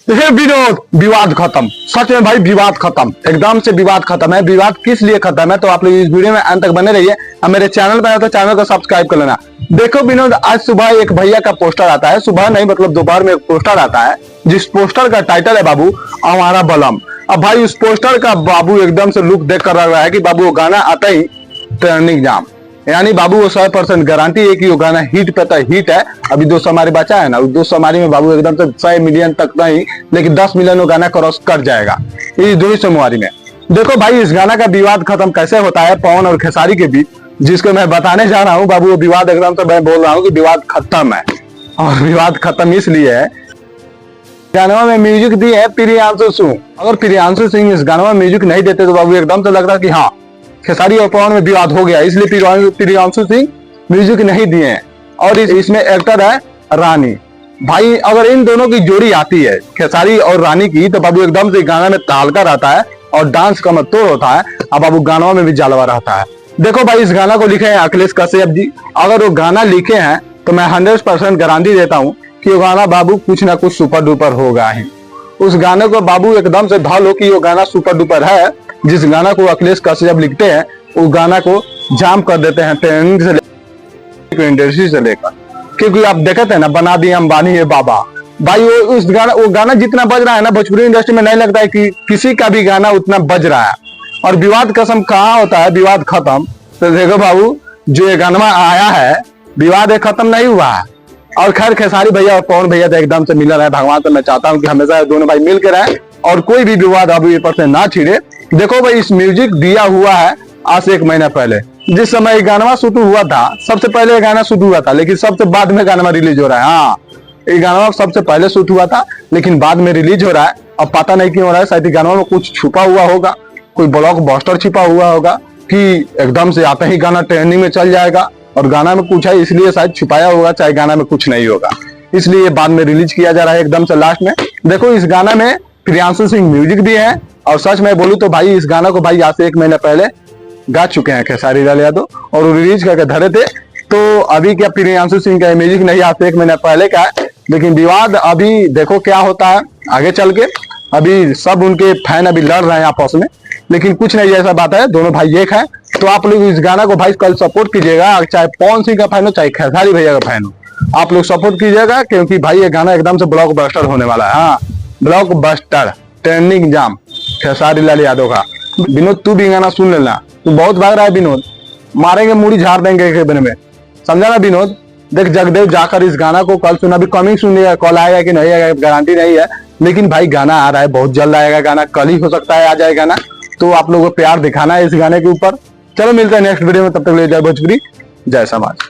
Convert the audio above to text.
हे विनोद, विवाद खत्म। सच में भाई विवाद खत्म, एकदम से विवाद खत्म है। विवाद किस लिए खत्म है तो आप लोग इस वीडियो में अंत तक बने रहिए। अब मेरे चैनल पर तो चैनल को सब्सक्राइब कर लेना। देखो विनोद, आज सुबह एक भैया का पोस्टर आता है, सुबह नहीं मतलब दोपहर में एक पोस्टर आता है, जिस पोस्टर का टाइटल है बाबू हमारा बलम। अब भाई उस पोस्टर का बाबू एकदम से लुक देख कर लग रहा है कि बाबू वो गाना आता ही ट्रेंडिंग जाम, यानी बाबू वो 100% गारंटी है कि वो गाना हिट पे तो हिट है। अभी 200 हमारे बचा है ना, 200 हमारी में बाबू एकदम से 100 मिलियन तक नहीं, लेकिन 10 मिलियन वो गाना क्रॉस कर जाएगा इस 200 में। देखो भाई, इस गाना का विवाद खत्म कैसे होता है पवन और खेसारी के बीच, जिसको मैं बताने जा रहा हूँ बाबू। वो विवाद एकदम से मैं बोल रहा हूँ कि विवाद खत्म है, और विवाद खत्म इसलिए है, गाना में म्यूजिक दी है प्रियांशु सिंह। अगर प्रियांशु सिंह इस गाना में म्यूजिक नहीं देते तो बाबू एकदम से लग रहा कि हाँ खेसारी और पवन में विवाद हो गया, इसलिए प्रियांशु सिंह म्यूजिक नहीं दिए हैं। और इसमें एक्टर है रानी। भाई अगर इन दोनों की जोड़ी आती है खेसारी और रानी की, तो बाबू एकदम से गाना में तालका रहता है और डांस का मतोड़ होता है। अब बाबू गानों में भी जलवा रहता है। देखो भाई, इस गाना को लिखे हैं अखिलेश कश्यप जी। अगर वो गाना लिखे हैं तो मैं 100% गारंटी देता हूँ कि वो गाना बाबू कुछ ना कुछ सुपर डुपर होगा ही। उस गाने को बाबू एकदम से ढालो कि वो गाना सुपर डुपर है। जिस गाना को अखिलेश कश्यप लिखते हैं उस गाना को जाम कर देते हैं ट्रेंडिंग से लेकर इंडस्ट्री से लेकर, क्योंकि आप देखते हैं ना, बना दिए अंबानी है बाबा। भाई वो गाना जितना बज रहा है ना भोजपुरी इंडस्ट्री में, नहीं लगता है कि किसी का भी गाना उतना बज रहा है। और विवाद कसम कहाँ होता है विवाद खत्म, तो देखो बाबू जो ये गाना आया है विवाद खत्म नहीं हुआ है। और खैर खेसारी भैया और पवन भैया तो एकदम से मिल रहा है। भगवान से मैं चाहता हूँ कि हमेशा दोनों भाई मिल के रहे और कोई भी विवाद अब ये पर से ना छिड़े। देखो भाई, इस म्यूजिक दिया हुआ है आज से 1 महीना पहले, जिस समय गाना शूट हुआ था। सबसे पहले गाना शूट हुआ था, लेकिन सबसे बाद में गाना रिलीज हो रहा है। हाँ, ये गाना सबसे पहले शूट हुआ था लेकिन बाद में रिलीज हो रहा है। अब पता नहीं क्यों हो रहा है, शायद गाना में कुछ छुपा हुआ होगा, कोई ब्लॉकबस्टर छिपा हुआ होगा कि एकदम से आते ही गाना ट्रेंडिंग में चल जाएगा। और गाना में कुछ है इसलिए शायद छुपाया होगा, चाहे गाना में कुछ नहीं होगा, इसलिए बाद में रिलीज किया जा रहा है एकदम से लास्ट में। देखो इस गाना में प्रियांशु सिंह म्यूजिक भी है। और सच में बोलूं तो भाई इस गाना को भाई आज से 1 महीना पहले गा चुके हैं खेसारी लाल यादव और रिलीज करके धरे थे। तो अभी क्या प्रियांशु सिंह का म्यूजिक नहीं आज से 1 महीना पहले का है, लेकिन विवाद अभी देखो क्या होता है आगे चल के। अभी सब उनके फैन अभी लड़ रहे हैं आपस में, लेकिन कुछ नहीं, ऐसा बात है दोनों भाई एक है। तो आप लोग इस गाना को भाई कल सपोर्ट कीजिएगा, चाहे पवन सिंह का फैन हो चाहे खेसारी भैया का फैन हो, आप लोग सपोर्ट कीजिएगा, क्योंकि भाई ये गाना एकदम से ब्लॉकबस्टर होने वाला है। हाँ, ब्लॉकबस्टर ट्रेंडिंग जाम खेसारी लाल यादव का। विनोद तू भी गाना सुन लेना, तू बहुत भाग रहा है विनोद, मारेंगे मुड़ी झाड़ देंगे एक बने में, समझा ना विनोद। देख जगदेव जाकर इस गाना को कल सुना, अभी कमिंग सुनिएगा, कॉल आएगा कि नहीं आएगा गारंटी नहीं है, लेकिन भाई गाना आ रहा है, बहुत जल्द आएगा गाना, कल ही हो सकता है आ जाए गाना। तो आप लोगों को प्यार दिखाना है इस गाने के ऊपर। चलो मिलते हैं नेक्स्ट वीडियो में, तब तक ले जय भोजपुरी, जय समाज।